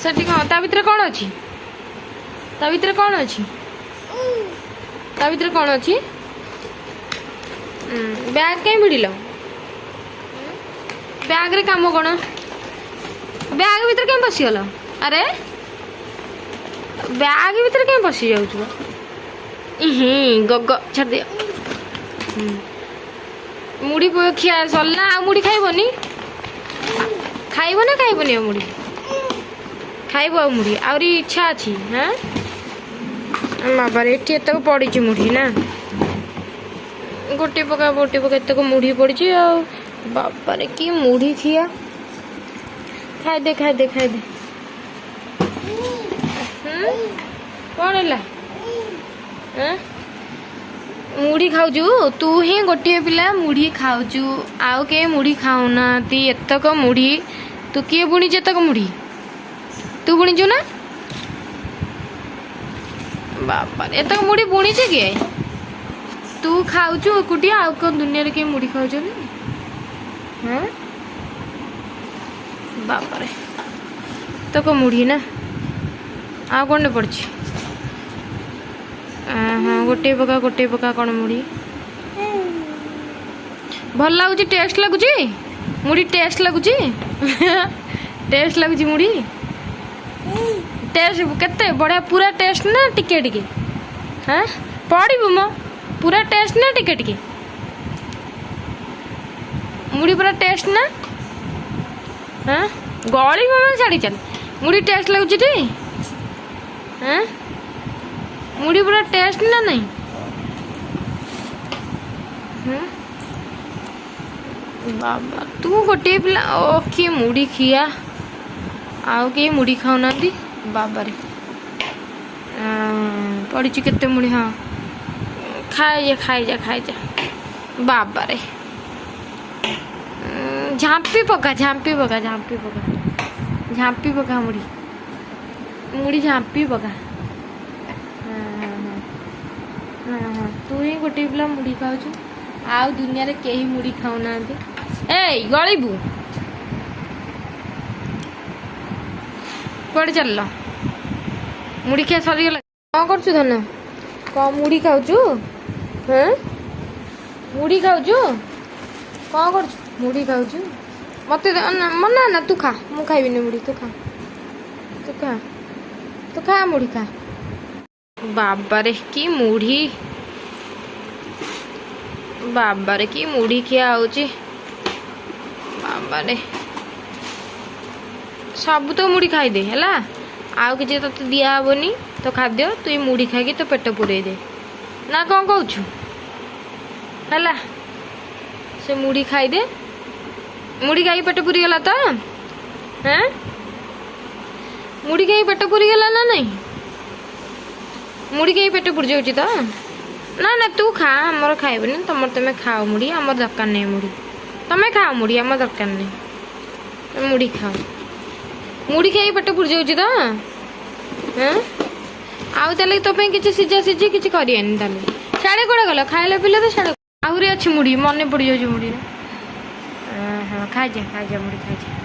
सेठी कौन ता भितर कौन अच्छी ता भितर कौन अच्छी ता भितर कौन अच्छी बैग कहीं भिड़ बैग रे काम कौन बैग भितर कहीं पशिगल अरे बैग भितर कहीं पशि जाऊ गग छाड़ दिया मुड़ी खिया सरला आ मुड़ी खाइबनी खाइब ना खाइबनी मुड़ी खाइब आ मुड़ी आहरी इच्छा अच्छी हाँ बाबारे ये पड़ी मुड़ी ना गोटे पका एतक मुड़ी पड़ी बाबारे कि मुड़ी खिया खाई दे कौन है मुड़ी खाऊचु तू ही गोटे पिला मुड़ी खाऊचु आउ के मुड़ी खाऊना एतक मुड़ी तू किए बुणी एतक मुड़ी तू बुणीचु ना बाबा एतक मुड़ी बुणी किए तू खाऊचु एकुटिया आउ कौन दुनिया के मुड़ी खाऊ हाँ बाबा रे तक मुड़ी ना आ कौन पड़ी हाँ गोटे पका कौन मुड़ी भल लगुच टेस्ट लगुच मुड़ी टेस्ट लगुच टेस्ट लगुच मुड़ी टेस्ट केते बढ़िया पूरा टेस्ट ना टिके टिके हाँ पड़ू मो पूरा टेस्ट ना टिके टिके मुड़ी पूरा टेस्ट ना हाँ गली मामा छाड़ी चल मुड़ी टेस्ट लगुच हाँ मुड़ी पूरा टेस्ट ना नहीं बाबा तू गोटे पिला ओ किए मुड़ी खिया आउ के मुड़ी खाऊना बाबा रे पड़ी केते मुड़ी हाँ खाई जा बाबा रे झांपी पका मुड़ी झांपी पका हाँ तू ही गोटे पिला मुड़ी खाऊ आउ दुनिया रे केही मुड़ी खाऊना ए गलीबू कुआड़े चल मुड़ी खिया सरीगला कौन कर धन कौन मुड़ी खाऊचु हाँ मुड़ी खाऊचु कौन कर मुड़ी खाऊचु मत मना ना तू खा मु खाइबिनी मुड़ी तू खा मुड़ी खा बाबा रे की मुड़ी बाबा रे की मुड़ी खिया होची बाबा रे सब तो मुड़ी खाई दे है आउ कि तो दिया हेनी तो खाद्य तु ये मुड़ी खाई तो पेट पूरे दे ना कौन कहूँ है से मुड़ी खाई दे मुड़ी खाई पेट पूरी गला तो हाँ मुड़ी खाई पेट पूरी गला ना नहीं मुड़ी खाई पेट पूरी जाऊँ तो ना तू खा आमर खाइबनी तुम तुम्हें खाओ मुड़ी आमर दरकार नहीं मुड़ी तुम्हें खाओ मुड़ी आम दरकार नहीं मुड़ी खाओ मुड़ी खाई पेट पूरी जाऊँ तो हाँ आउ ताले तो किसी सीझा सीझी किसी करियानी ताले साड़े कौड़ा गल खाइला पिले तो साड़े आहरी अच्छी मुड़ी मन पड़ जाऊँ मुड़ी हाँ खाई जा मुड़ी खाई जा